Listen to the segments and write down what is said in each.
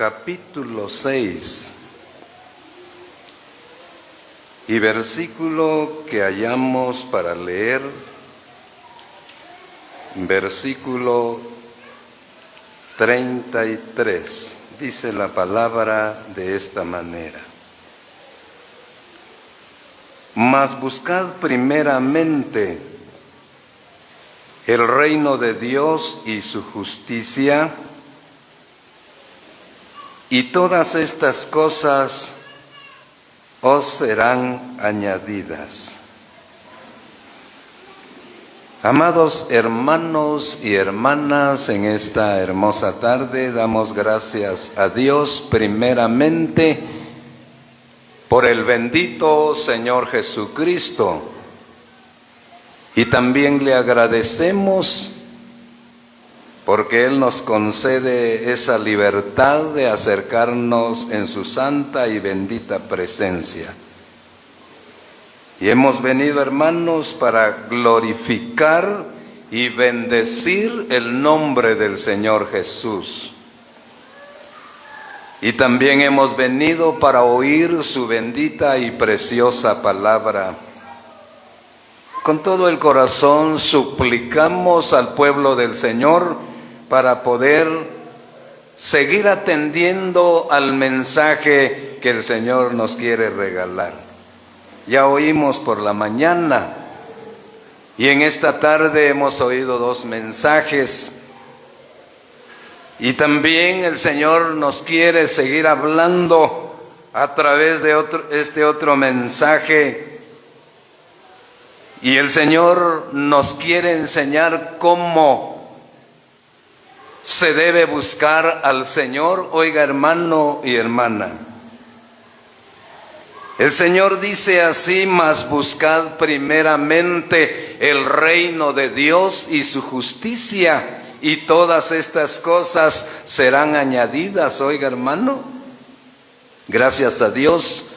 capítulo 6 y versículo que hallamos para leer, versículo 33, dice la palabra de esta manera: Mas buscad primeramente el reino de Dios y su justicia, y todas estas cosas os serán añadidas. Amados hermanos y hermanas, en esta hermosa tarde damos gracias a Dios primeramente por el bendito Señor Jesucristo, y también le agradecemos porque Él nos concede esa libertad de acercarnos en su santa y bendita presencia. Y hemos venido, hermanos, para glorificar y bendecir el nombre del Señor Jesús. Y también hemos venido para oír su bendita y preciosa palabra. Con todo el corazón suplicamos al pueblo del Señor para poder seguir atendiendo al mensaje que el Señor nos quiere regalar. Ya oímos por la mañana y en esta tarde hemos oído 2 mensajes, y también el Señor nos quiere seguir hablando a través de este otro mensaje, y el Señor nos quiere enseñar cómo se debe buscar al Señor. Oiga, hermano y hermana, el Señor dice así: mas buscad primeramente el reino de Dios y su justicia, y todas estas cosas serán añadidas. Oiga, hermano, gracias a Dios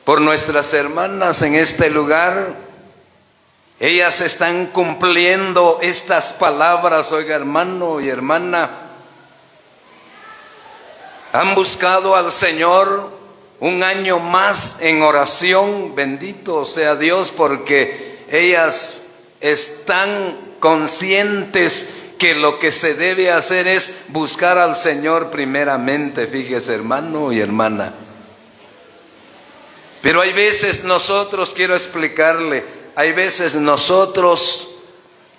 por nuestras hermanas en este lugar. Ellas están cumpliendo estas palabras, oiga, hermano y hermana. Han buscado al Señor un año más en oración, bendito sea Dios, porque ellas están conscientes que lo que se debe hacer es buscar al Señor primeramente, fíjese, hermano y hermana. Pero hay veces nosotros, quiero explicarle, hay veces nosotros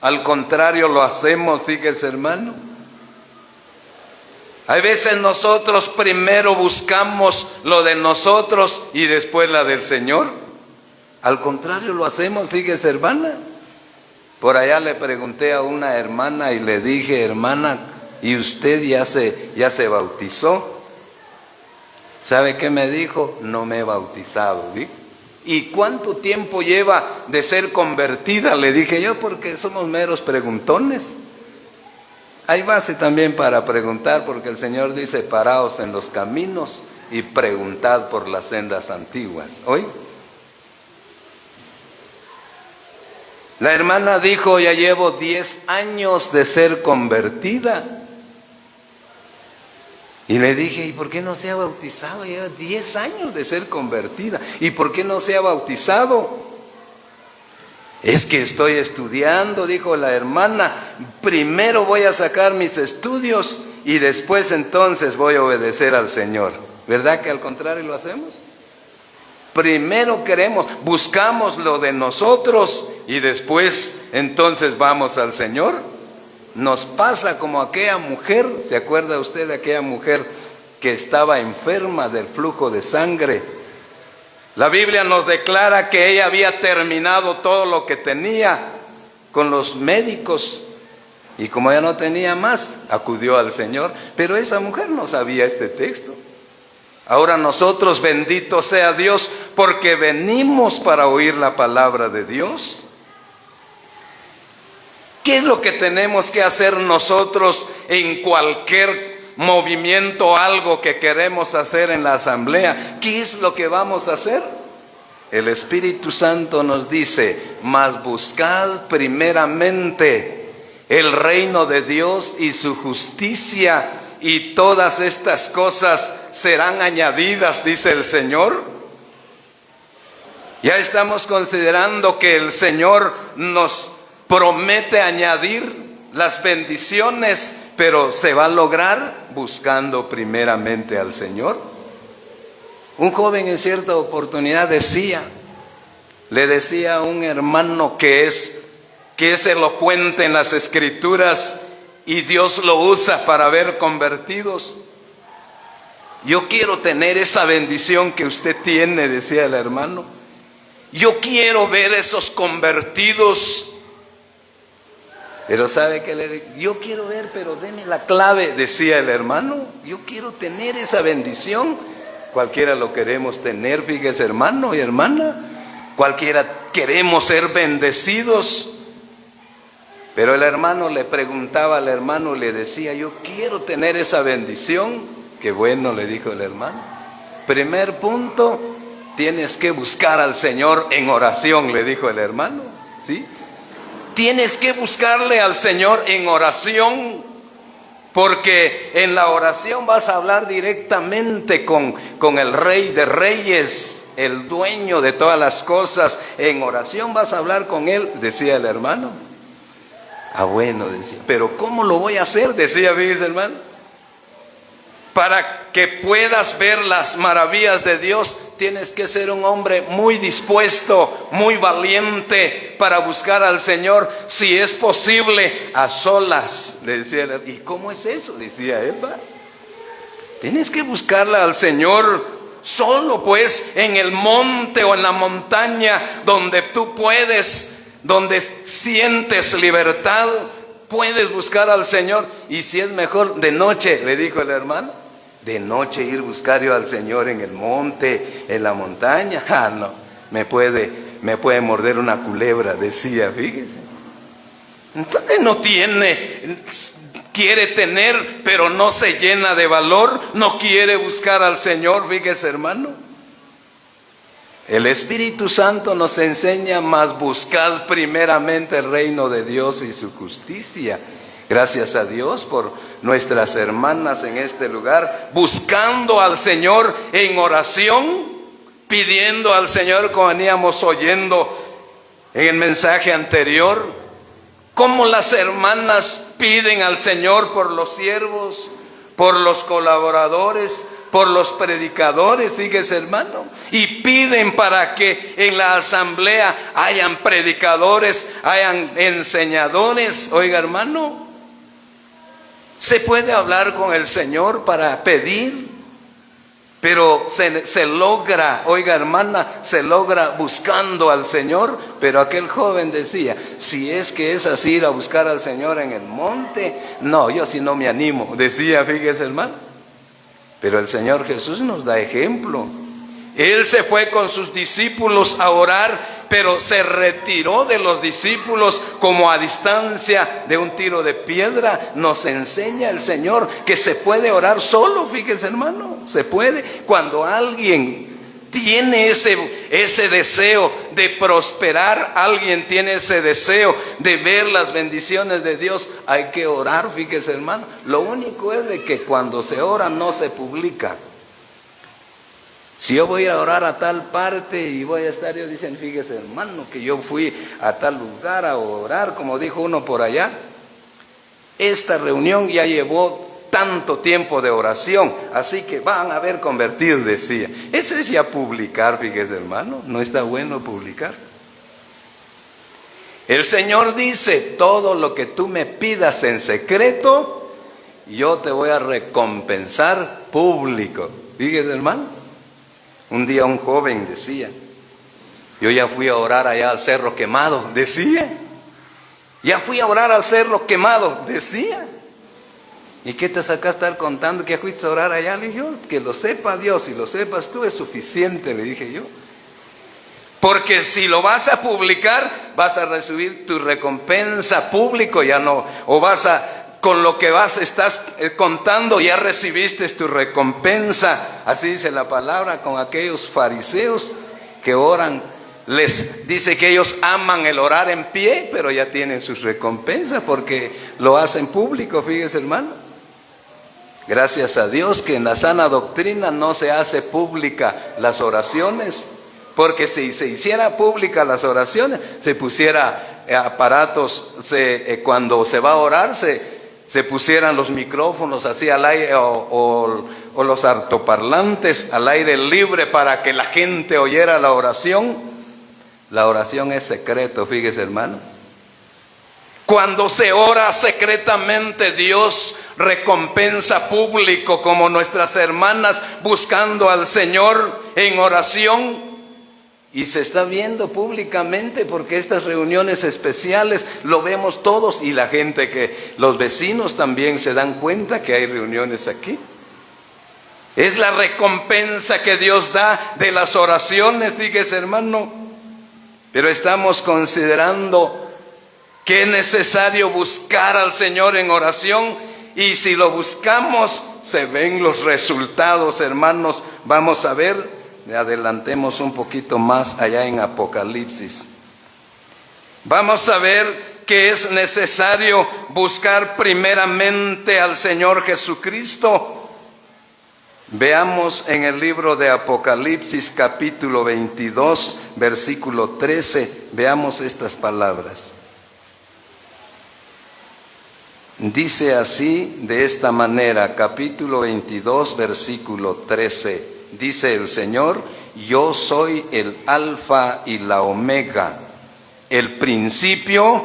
al contrario lo hacemos, fíjese, hermano. Hay veces nosotros primero buscamos lo de nosotros y después la del Señor. Al contrario lo hacemos, fíjese, hermana. Por allá le pregunté a una hermana y le dije: hermana, ¿y usted ya se bautizó? ¿Sabe qué me dijo? No me he bautizado, ¿sí? ¿Y cuánto tiempo lleva de ser convertida? Le dije yo, porque somos meros preguntones. Hay base también para preguntar, porque el Señor dice: paraos en los caminos y preguntad por las sendas antiguas. ¿Oí? La hermana dijo: ya llevo 10 años de ser convertida. Y le dije: ¿y por qué no se ha bautizado? Lleva 10 años de ser convertida. ¿Y por qué no se ha bautizado? Es que estoy estudiando, dijo la hermana. Primero voy a sacar mis estudios y después entonces voy a obedecer al Señor. ¿Verdad que al contrario lo hacemos? Primero buscamos lo de nosotros y después entonces vamos al Señor. Nos pasa como aquella mujer, ¿se acuerda usted de aquella mujer que estaba enferma del flujo de sangre? La Biblia nos declara que ella había terminado todo lo que tenía con los médicos, y como ya no tenía más, acudió al Señor. Pero esa mujer no sabía este texto. Ahora nosotros, bendito sea Dios, porque venimos para oír la palabra de Dios. ¿Qué es lo que tenemos que hacer nosotros en cualquier movimiento, algo que queremos hacer en la asamblea? ¿Qué es lo que vamos a hacer? El Espíritu Santo nos dice: mas buscad primeramente el reino de Dios y su justicia, y todas estas cosas serán añadidas, dice el Señor. Ya estamos considerando que el Señor nos promete añadir las bendiciones, pero se va a lograr buscando primeramente al Señor. Un joven en cierta oportunidad le decía a un hermano que es elocuente en las Escrituras y Dios lo usa para ver convertidos: yo quiero tener esa bendición que usted tiene, decía el hermano. Yo quiero ver esos convertidos. Pero ¿sabe qué le digo? Yo quiero ver, pero deme la clave, decía el hermano. Yo quiero tener esa bendición. Cualquiera lo queremos tener, fíjese, hermano y hermana. Cualquiera queremos ser bendecidos. Pero el hermano le preguntaba al hermano, le decía: yo quiero tener esa bendición. Qué bueno, le dijo el hermano. Primer punto, tienes que buscar al Señor en oración, le dijo el hermano. ¿Sí? Tienes que buscarle al Señor en oración, porque en la oración vas a hablar directamente con el Rey de Reyes, el dueño de todas las cosas. En oración vas a hablar con Él, decía el hermano. Ah, bueno, decía. Pero ¿cómo lo voy a hacer? Decía, fíjese, hermano. Para que puedas ver las maravillas de Dios, tienes que ser un hombre muy dispuesto, muy valiente para buscar al Señor, si es posible, a solas. Le decía, ¿y cómo es eso? Decía Eva. Tienes que buscarla al Señor solo, pues, en el monte o en la montaña, donde tú puedes, donde sientes libertad, puedes buscar al Señor. Y si es mejor de noche, le dijo el hermano, de noche ir a buscar yo al Señor en el monte, en la montaña. Ah, no, me puede morder una culebra, decía, fíjese. Entonces quiere tener, pero no se llena de valor, no quiere buscar al Señor, fíjese, hermano. El Espíritu Santo nos enseña: mas buscad primeramente el reino de Dios y su justicia. Gracias a Dios por nuestras hermanas en este lugar, buscando al Señor en oración, pidiendo al Señor, como veníamos oyendo en el mensaje anterior, cómo las hermanas piden al Señor por los siervos, por los colaboradores, por los predicadores, fíjese, hermano, y piden para que en la asamblea hayan predicadores, hayan enseñadores. Oiga, hermano, se puede hablar con el Señor para pedir, pero se logra, oiga, hermana, se logra buscando al Señor. Pero aquel joven decía: si es que es así, ir a buscar al Señor en el monte, no, yo sí no me animo, decía, fíjese, hermano. Pero el Señor Jesús nos da ejemplo. Él se fue con sus discípulos a orar, pero se retiró de los discípulos como a distancia de un tiro de piedra. Nos enseña el Señor que se puede orar solo, fíjense, hermano, se puede. Cuando alguien tiene ese deseo de prosperar, alguien tiene ese deseo de ver las bendiciones de Dios, hay que orar, fíjese, hermano. Lo único es de que cuando se ora no se publica. Si yo voy a orar a tal parte y voy a estar, ellos dicen: fíjese, hermano, que yo fui a tal lugar a orar, como dijo uno por allá, esta reunión ya llevó tanto tiempo de oración, así que van a haber convertidos, decía. Eso es ya publicar, fíjese, hermano, no está bueno publicar. El Señor dice: todo lo que tú me pidas en secreto, yo te voy a recompensar público. Fíjese, hermano. Un día un joven decía: yo ya fui a orar allá al Cerro Quemado, decía. Ya fui a orar al Cerro Quemado, decía. ¿Y qué te sacaste a estar contando que fuiste a orar allá? Le dije yo: que lo sepa Dios y lo sepas tú es suficiente, le dije yo. Porque si lo vas a publicar, vas a recibir tu recompensa público, ya no, o con lo que estás contando, ya recibiste tu recompensa. Así dice la palabra con aquellos fariseos que oran. Les dice que ellos aman el orar en pie, pero ya tienen sus recompensas porque lo hacen público, fíjese, hermano. Gracias a Dios que en la sana doctrina no se hace pública las oraciones, porque si se hiciera pública las oraciones, se pusiera aparatos, cuando se va a orar, se pusieran los micrófonos así al aire o los altoparlantes al aire libre para que la gente oyera la oración. La oración es secreto, fíjese, hermano. Cuando se ora secretamente, Dios recompensa público, como nuestras hermanas buscando al Señor en oración. Y se está viendo públicamente, porque estas reuniones especiales lo vemos todos, y la gente, los vecinos también se dan cuenta que hay reuniones aquí. Es la recompensa que Dios da de las oraciones, fíjese, hermano. Pero estamos considerando que es necesario buscar al Señor en oración, y si lo buscamos, se ven los resultados, hermanos. Vamos a ver, adelantemos un poquito más allá en Apocalipsis. Vamos a ver que es necesario buscar primeramente al Señor Jesucristo. Veamos en el libro de Apocalipsis, capítulo 22, versículo 13, veamos estas palabras. Dice así, de esta manera, capítulo 22, versículo 13, dice el Señor: yo soy el alfa y la omega, el principio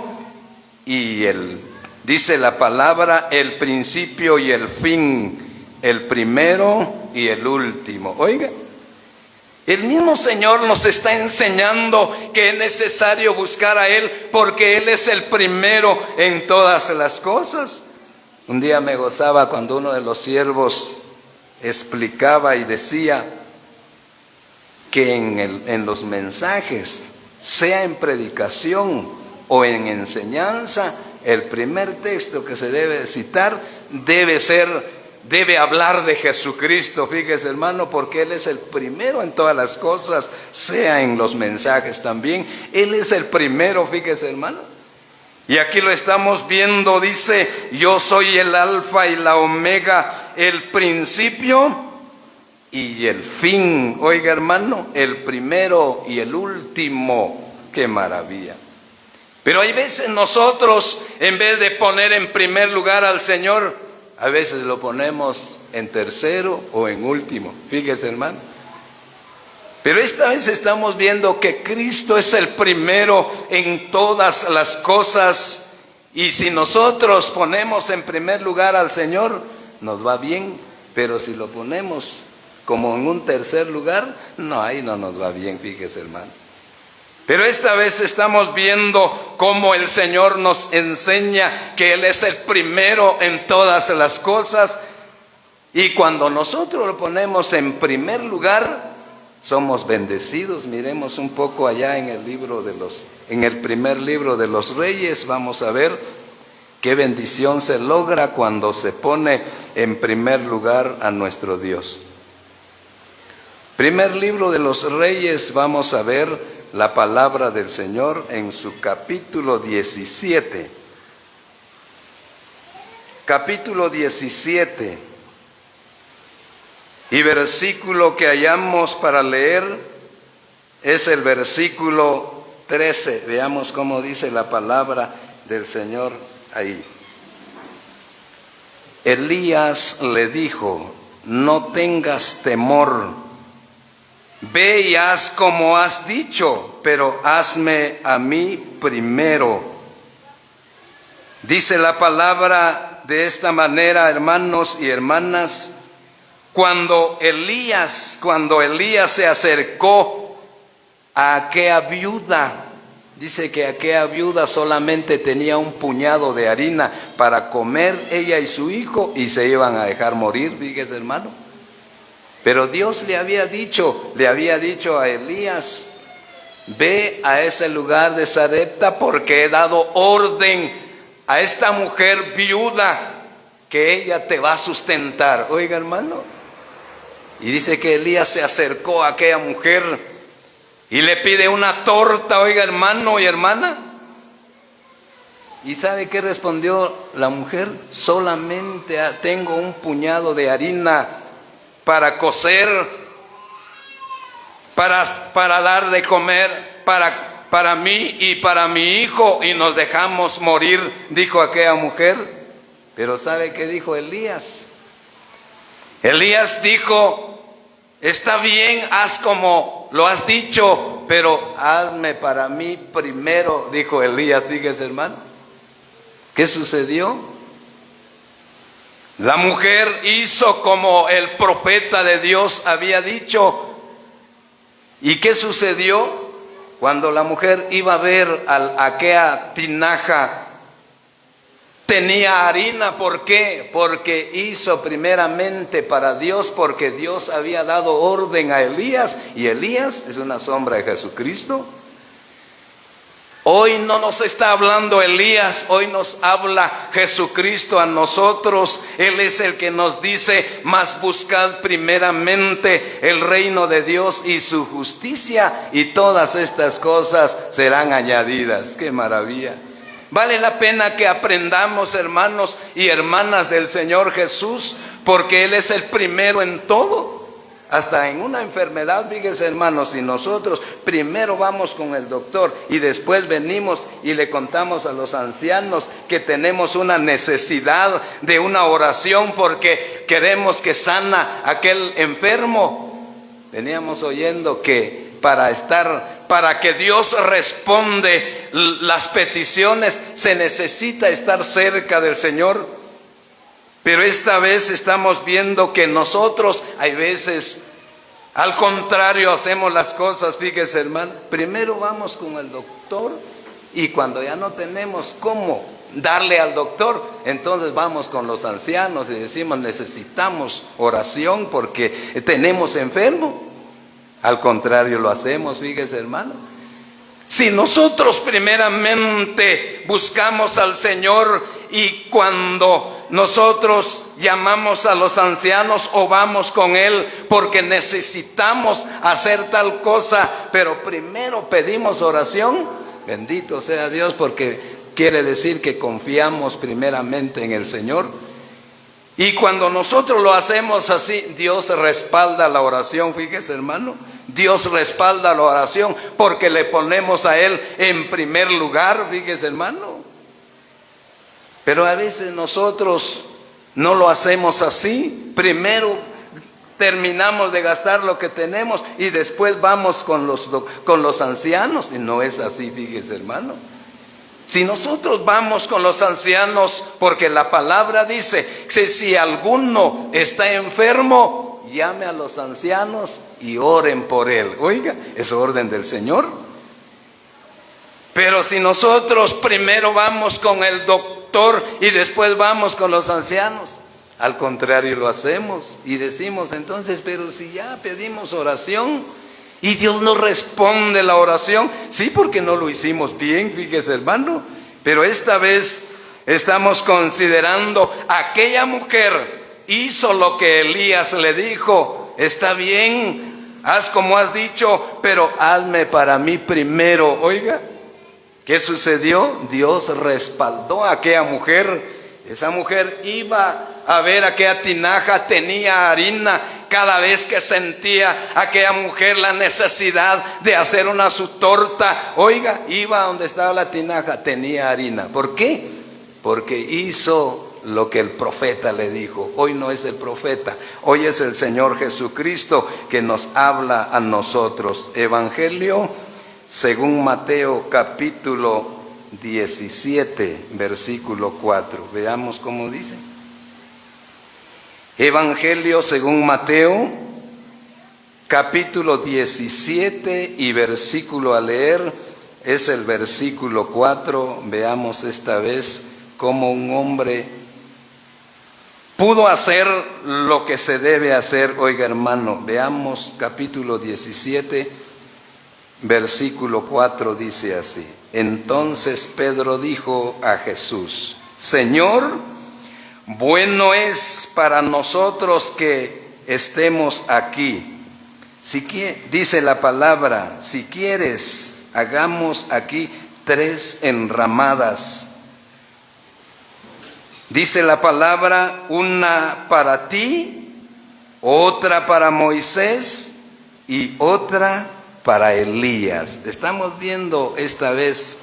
y dice la palabra, el principio y el fin, el primero y el último. Oiga, el mismo Señor nos está enseñando que es necesario buscar a Él, porque Él es el primero en todas las cosas. Un día me gozaba cuando uno de los siervos explicaba y decía que en los mensajes, sea en predicación o en enseñanza, el primer texto que se debe citar debe hablar de Jesucristo, fíjese, hermano, porque Él es el primero en todas las cosas, sea en los mensajes también. Él es el primero, fíjese, hermano. Y aquí lo estamos viendo, dice: yo soy el alfa y la omega, el principio y el fin. Oiga, hermano, el primero y el último. ¡Qué maravilla! Pero hay veces nosotros, en vez de poner en primer lugar al Señor, a veces lo ponemos en tercero o en último, fíjese, hermano. Pero esta vez estamos viendo que Cristo es el primero en todas las cosas, y si nosotros ponemos en primer lugar al Señor, nos va bien. Pero si lo ponemos como en un tercer lugar, no, ahí no nos va bien, fíjese, hermano. Pero esta vez estamos viendo cómo el Señor nos enseña que Él es el primero en todas las cosas. Y cuando nosotros lo ponemos en primer lugar, somos bendecidos. Miremos un poco allá en el primer libro de los Reyes. Vamos a ver qué bendición se logra cuando se pone en primer lugar a nuestro Dios. Primer libro de los Reyes, vamos a ver la palabra del Señor en su capítulo 17. Capítulo 17. Y versículo que hallamos para leer es el versículo 13. Veamos cómo dice la palabra del Señor ahí. Elías le dijo: no tengas temor. Ve y haz como has dicho, pero hazme a mí primero. Dice la palabra de esta manera, hermanos y hermanas: cuando Elías se acercó a aquella viuda, dice que aquella viuda solamente tenía un puñado de harina para comer ella y su hijo, y se iban a dejar morir, fíjese, hermano. Pero Dios le había dicho a Elías: ve a ese lugar de Sarepta, porque he dado orden a esta mujer viuda que ella te va a sustentar. Oiga, hermano. Y dice que Elías se acercó a aquella mujer y le pide una torta, oiga, hermano y hermana. ¿Y sabe qué respondió la mujer? Solamente tengo un puñado de harina para cocer, para dar de comer, para mí y para mi hijo, y nos dejamos morir, dijo aquella mujer. Pero ¿sabe qué dijo Elías? Elías dijo: está bien, haz como lo has dicho, pero hazme para mí primero, dijo Elías. Fíjese, hermano, ¿qué sucedió? La mujer hizo como el profeta de Dios había dicho. ¿Y qué sucedió? Cuando la mujer iba a ver aquella tinaja, tenía harina. ¿Por qué? Porque hizo primeramente para Dios, porque Dios había dado orden a Elías, y Elías es una sombra de Jesucristo. Hoy no nos está hablando Elías, hoy nos habla Jesucristo a nosotros. Él es el que nos dice: mas buscad primeramente el reino de Dios y su justicia, y todas estas cosas serán añadidas. ¡Qué maravilla! Vale la pena que aprendamos, hermanos y hermanas del Señor Jesús, porque Él es el primero en todo. Hasta en una enfermedad, fíjense, hermanos, si nosotros primero vamos con el doctor y después venimos y le contamos a los ancianos que tenemos una necesidad de una oración porque queremos que sana aquel enfermo, veníamos oyendo que para que Dios responde las peticiones se necesita estar cerca del Señor. Pero esta vez estamos viendo que nosotros hay veces, al contrario, hacemos las cosas. Fíjese, hermano, primero vamos con el doctor, y cuando ya no tenemos cómo darle al doctor, entonces vamos con los ancianos y decimos: necesitamos oración porque tenemos enfermo. Al contrario lo hacemos, fíjese, hermano. Si nosotros primeramente buscamos al Señor, y cuando nosotros llamamos a los ancianos o vamos con Él porque necesitamos hacer tal cosa, pero primero pedimos oración, bendito sea Dios, porque quiere decir que confiamos primeramente en el Señor. Y cuando nosotros lo hacemos así, Dios respalda la oración. Fíjese, hermano, Dios respalda la oración porque le ponemos a Él en primer lugar. Fíjese, hermano. Pero a veces nosotros no lo hacemos así. Primero terminamos de gastar lo que tenemos y después vamos con los ancianos. Y no es así, fíjese, hermano. Si nosotros vamos con los ancianos, porque la palabra dice que si alguno está enfermo, llame a los ancianos y oren por él. Oiga, es orden del Señor. Pero si nosotros primero vamos con el doctor y después vamos con los ancianos, al contrario lo hacemos y decimos entonces: pero si ya pedimos oración y Dios no responde la oración, sí, porque no lo hicimos bien, fíjese, hermano. Pero esta vez estamos considerando, aquella mujer hizo lo que Elías le dijo: está bien, haz como has dicho, pero hazme para mí primero. Oiga, ¿qué sucedió? Dios respaldó a aquella mujer. Esa mujer iba a ver aquella tinaja, tenía harina. Cada vez que sentía aquella mujer la necesidad de hacer su torta, oiga, iba a donde estaba la tinaja, tenía harina. ¿Por qué? Porque hizo lo que el profeta le dijo. Hoy no es el profeta, hoy es el Señor Jesucristo que nos habla a nosotros. Evangelio según Mateo, capítulo 17, versículo 4. Veamos cómo dice. Evangelio según Mateo, capítulo 17 y versículo a leer es el versículo 4. Veamos esta vez cómo un hombre pudo hacer lo que se debe hacer. Oiga, hermano, veamos capítulo 17, versículo 4, dice así. Entonces Pedro dijo a Jesús: Señor, bueno es para nosotros que estemos aquí. Dice la palabra, si quieres, hagamos aquí 3 enramadas, Dice la palabra, una para ti, otra para Moisés y otra para Elías. Estamos viendo esta vez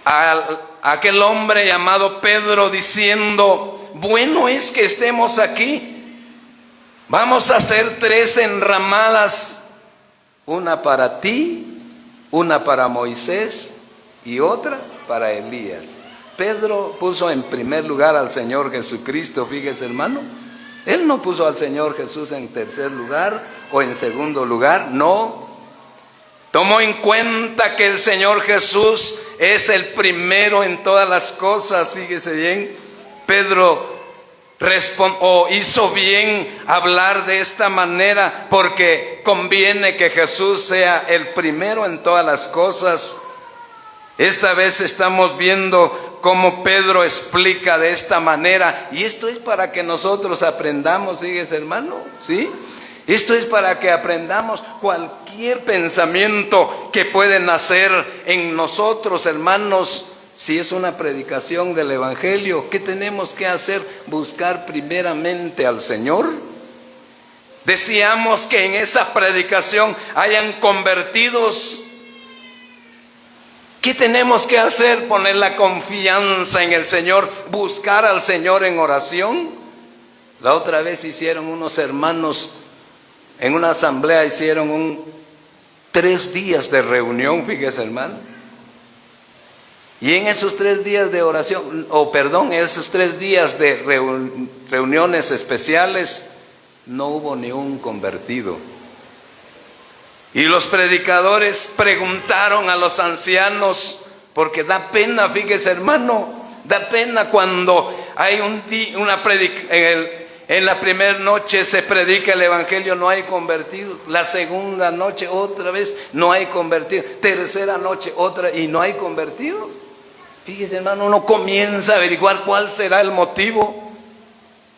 a aquel hombre llamado Pedro diciendo, bueno es que estemos aquí, vamos a hacer 3 enramadas, una para ti, una para Moisés y otra para Elías. Pedro puso en primer lugar al Señor Jesucristo, fíjese hermano. Él no puso al Señor Jesús en tercer lugar o en segundo lugar, no. Tomó en cuenta que el Señor Jesús es el primero en todas las cosas, fíjese bien. Pedro hizo bien hablar de esta manera porque conviene que Jesús sea el primero en todas las cosas. Esta vez estamos viendo cómo Pedro explica de esta manera, y esto es para que nosotros aprendamos, fíjese hermano, ¿sí? Esto es para que aprendamos cualquier pensamiento que puede nacer en nosotros, hermanos. Si es una predicación del Evangelio, ¿qué tenemos que hacer? Buscar primeramente al Señor. Deseamos que en esa predicación hayan convertidos. ¿Qué tenemos que hacer? Poner la confianza en el Señor, buscar al Señor en oración. La otra vez hicieron unos hermanos, en una asamblea hicieron 3 días de reunión, fíjese hermano. Y en esos 3 días de oración, esos 3 días de reuniones especiales, no hubo ni un convertido. Y los predicadores preguntaron a los ancianos, porque da pena, fíjese hermano, da pena cuando hay en la primera noche se predica el Evangelio, no hay convertidos. La segunda noche otra vez no hay convertidos. Tercera noche otra y no hay convertidos. Fíjese hermano, uno comienza a averiguar cuál será el motivo.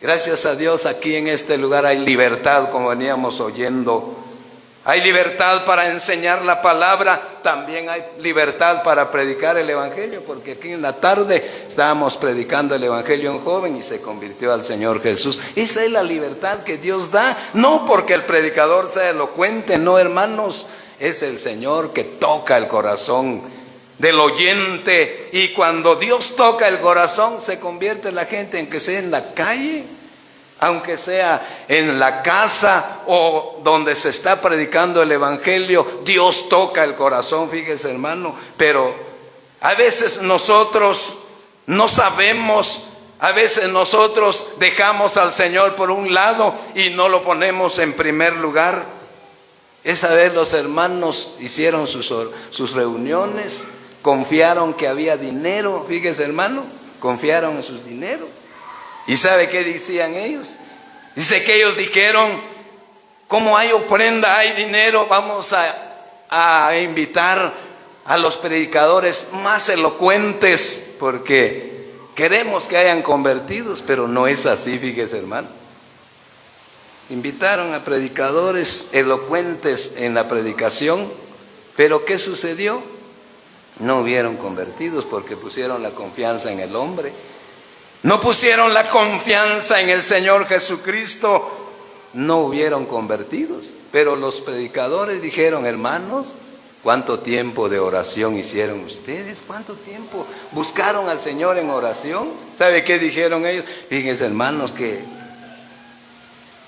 Gracias a Dios aquí en este lugar hay libertad, como veníamos oyendo. Hay libertad para enseñar la palabra, también hay libertad para predicar el Evangelio, porque aquí en la tarde estábamos predicando el Evangelio a un joven y se convirtió al Señor Jesús. Esa es la libertad que Dios da, no porque el predicador sea elocuente, no hermanos, es el Señor que toca el corazón del oyente, y cuando Dios toca el corazón se convierte la gente, aunque sea en la calle, aunque sea en la casa o donde se está predicando el Evangelio, Dios toca el corazón, fíjese hermano. Pero a veces nosotros no sabemos, a veces nosotros dejamos al Señor por un lado y no lo ponemos en primer lugar. Esa vez los hermanos hicieron sus reuniones, confiaron que había dinero, fíjese hermano, confiaron en sus dineros. ¿Y sabe qué decían ellos? Dice que ellos dijeron, como hay ofrenda, hay dinero, vamos a invitar a los predicadores más elocuentes, porque queremos que hayan convertidos, pero no es así, fíjese hermano. Invitaron a predicadores elocuentes en la predicación, pero ¿qué sucedió? No hubieron convertidos porque pusieron la confianza en el hombre. No pusieron la confianza en el Señor Jesucristo, no hubieron convertidos. Pero los predicadores dijeron, hermanos, ¿cuánto tiempo de oración hicieron ustedes? ¿Cuánto tiempo buscaron al Señor en oración? ¿Sabe qué dijeron ellos? Fíjense hermanos que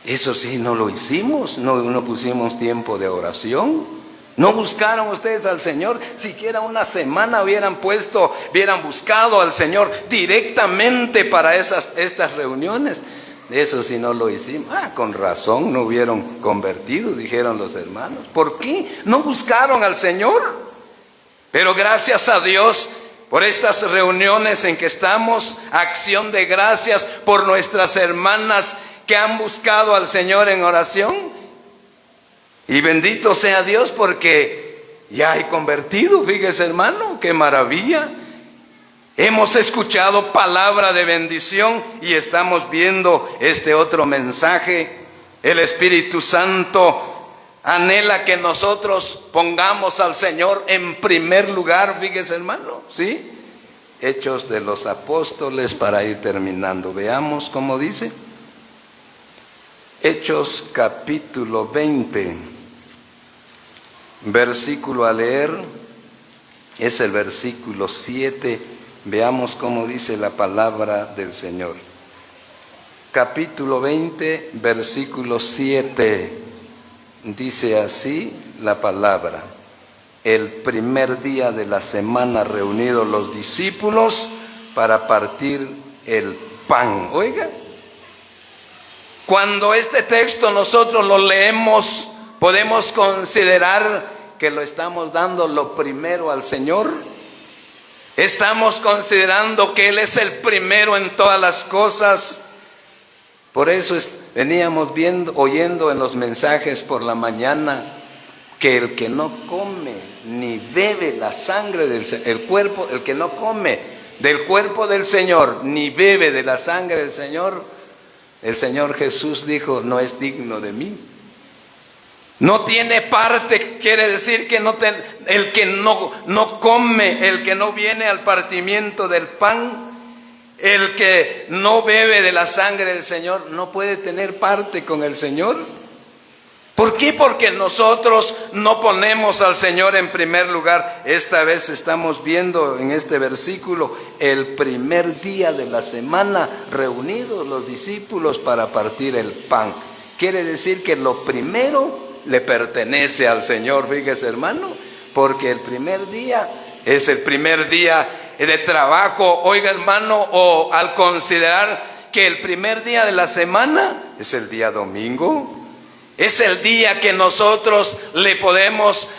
eso sí no lo hicimos, no pusimos tiempo de oración. ¿No buscaron ustedes al Señor? Siquiera una semana hubieran buscado al Señor directamente para estas reuniones. Eso sí no lo hicimos. Con razón no hubieron convertido, dijeron los hermanos. ¿Por qué? No buscaron al Señor. Pero gracias a Dios por estas reuniones en que estamos, acción de gracias por nuestras hermanas que han buscado al Señor en oración. Y bendito sea Dios porque ya hay convertido, fíjese hermano, qué maravilla. Hemos escuchado palabra de bendición y estamos viendo este otro mensaje. El Espíritu Santo anhela que nosotros pongamos al Señor en primer lugar, fíjese hermano, ¿sí? Hechos de los Apóstoles, para ir terminando. Veamos cómo dice. Hechos capítulo 20, versículo a leer, es el versículo 7. Veamos cómo dice la palabra del Señor. Capítulo 20, versículo 7. Dice así la palabra: el primer día de la semana reunidos los discípulos para partir el pan. Oiga, cuando este texto nosotros lo leemos, podemos considerar que lo estamos dando lo primero al Señor. Estamos considerando que Él es el primero en todas las cosas. Por eso veníamos oyendo en los mensajes por la mañana que el que no come ni bebe la sangre el que no come del cuerpo del Señor ni bebe de la sangre del Señor, el Señor Jesús dijo, no es digno de mí. No tiene parte, quiere decir que el que no come, el que no viene al partimiento del pan, el que no bebe de la sangre del Señor, no puede tener parte con el Señor. ¿Por qué? Porque nosotros no ponemos al Señor en primer lugar. Esta vez estamos viendo en este versículo el primer día de la semana reunidos los discípulos para partir el pan. Quiere decir que lo primero le pertenece al Señor, fíjese hermano, porque el primer día es el primer día de trabajo. Oiga hermano, o al considerar que el primer día de la semana es el día domingo, es el día que nosotros le podemos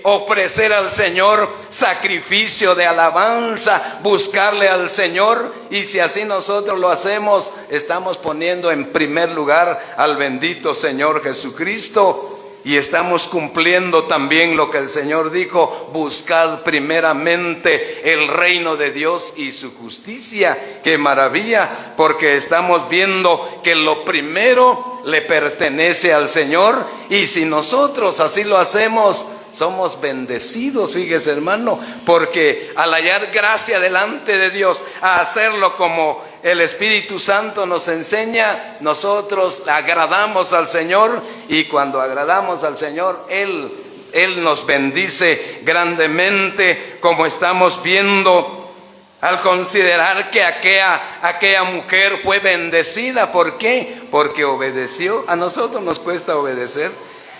ofrecer al Señor sacrificio de alabanza, buscarle al Señor, y si así nosotros lo hacemos, estamos poniendo en primer lugar al bendito Señor Jesucristo. Y estamos cumpliendo también lo que el Señor dijo: buscad primeramente el reino de Dios y su justicia. ¡Qué maravilla! Porque estamos viendo que lo primero le pertenece al Señor, y si nosotros así lo hacemos, somos bendecidos, fíjese hermano, porque al hallar gracia delante de Dios, a hacerlo como el Espíritu Santo nos enseña, nosotros agradamos al Señor, y cuando agradamos al Señor, Él nos bendice grandemente, como estamos viendo al considerar que aquella mujer fue bendecida. ¿Por qué? Porque obedeció. A nosotros nos cuesta obedecer.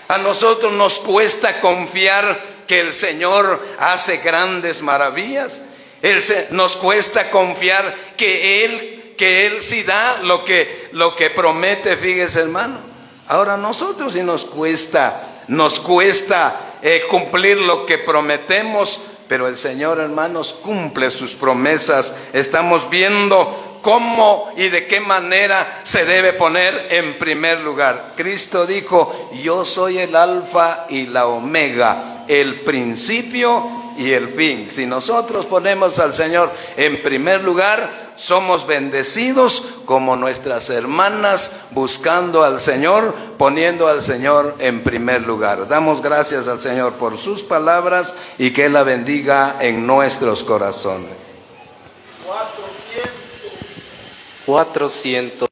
A nosotros nos cuesta confiar que el Señor hace grandes maravillas. Nos cuesta confiar que Él sí da lo que promete, fíjese hermano. Ahora a nosotros sí nos cuesta cumplir lo que prometemos, pero el Señor, hermanos, cumple sus promesas. Estamos viendo cómo y de qué manera se debe poner en primer lugar. Cristo dijo: yo soy el alfa y la omega, el principio y el fin. Si nosotros ponemos al Señor en primer lugar, somos bendecidos como nuestras hermanas, buscando al Señor, poniendo al Señor en primer lugar. Damos gracias al Señor por sus palabras, y que Él la bendiga en nuestros corazones. 400.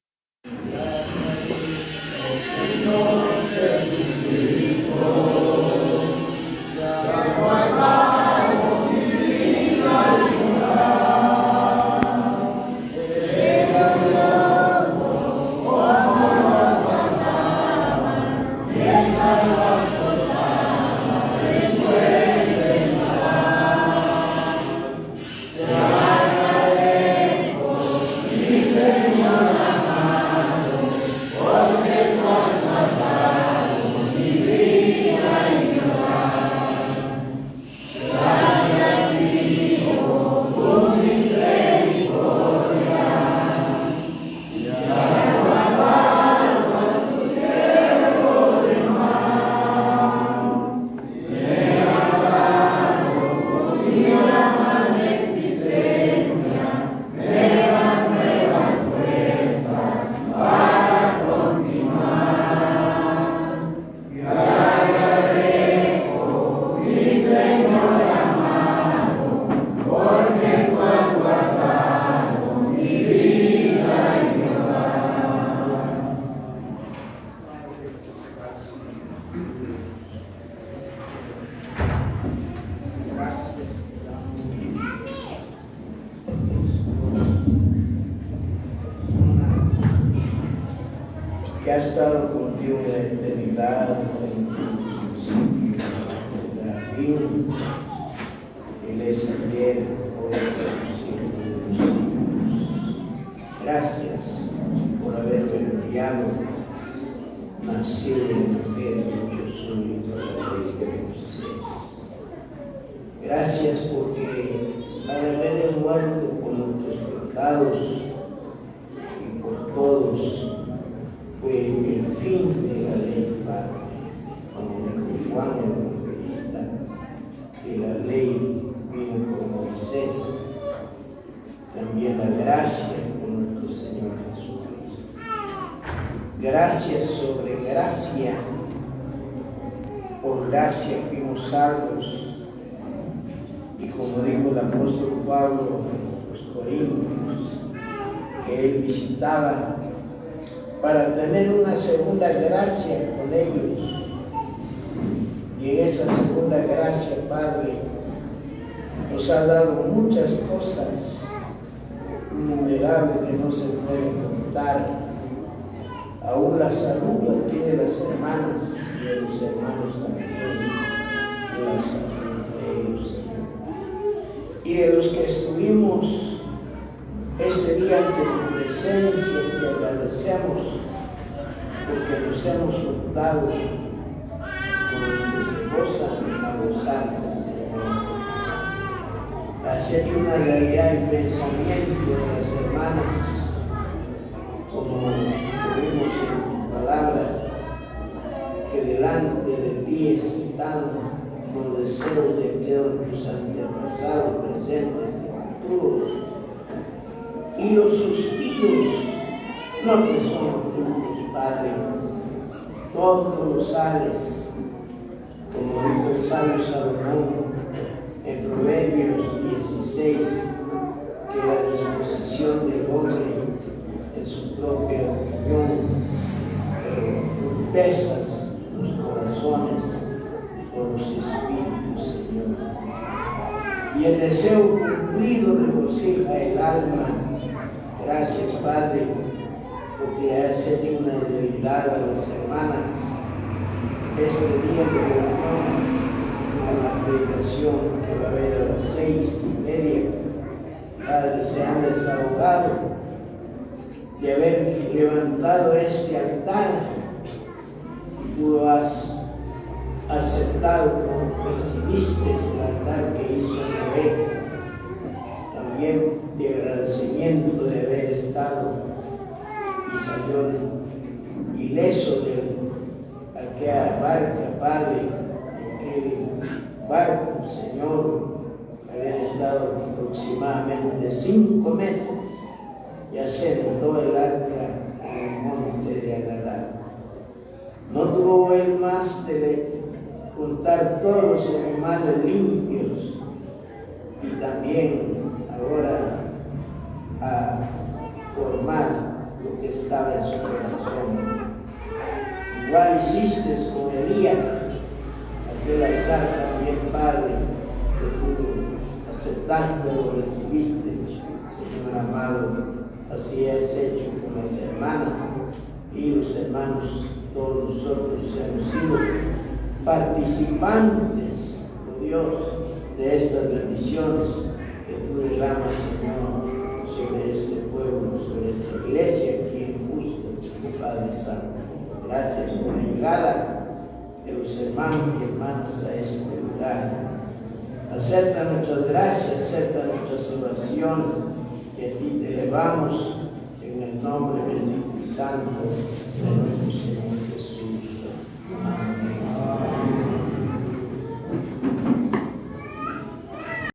que ha estado contigo en la eternidad, en el principio, en el fin. Él es ayer, hoy, siempre, los siglos. Gracias por haberme enviado, nacido de mujer, yo soy la ley de Moisés. Gracias porque al haber muerto por nuestros pecados y por todos, fue el fin de la ley, Padre, como dijo Juan el Evangelista, que la ley vino por Moisés, también la gracia por nuestro Señor Jesucristo. Gracias sobre gracia, por gracia fuimos salvos, y como dijo el apóstol Pablo a los Corintios, que él visitaba para tener una segunda gracia con ellos. Y en esa segunda gracia, Padre, nos ha dado muchas cosas innumerables que no se pueden contar. Aún la salud la tiene las hermanas y de los hermanos también, de la salud de ellos, Señor. Y de los que estuvimos este día ante tu presencia, te agradecemos porque nos hemos juntado con los que se gozan a gozarse, Señor. Has hecho una realidad el pensamiento de las hermanas, como vimos en tu palabra, que delante de ti están los deseos de tus antepasados, presentes y futuros, y los suspiros no te son tuyos, Padre. Todos los sales, como dijo el sabio Salomón en Proverbios 16, que la disposición del hombre en su propia opinión, tú pesas los corazones con los espíritus, Señor. Y el deseo cumplido regocija el alma. Gracias, Padre, porque has hecho una realidad a las hermanas. Este día de reunión a la predicación que va a haber a las 6:30, Padre, se han desahogado de haber levantado este altar y tú lo has aceptado como recibiste el altar que hizo Rebeca. También de agradecimiento de haber estado y salió ileso de aquella barca, Padre, aquel barco, Señor, habían estado aproximadamente 5 meses y asentó el arca en el monte de Agalar. No tuvo él más de juntar todos los animales limpios y también ahora a formar lo que estaba en su corazón. Igual hiciste con Elías, aquel altar también, Padre, que tú aceptaste, lo recibiste, Señor amado. Así has hecho con las hermanas y los hermanos. Todos nosotros hemos sido participantes, oh Dios, de estas bendiciones que tú derramas, Señor, sobre este pueblo, sobre esta iglesia aquí en Justo, Padre Santo. Gracias por la llegada de los hermanos y hermanas a este lugar. Acepta nuestras gracias, acepta nuestras oraciones, que a ti te elevamos en el nombre bendito y santo de nuestro Señor.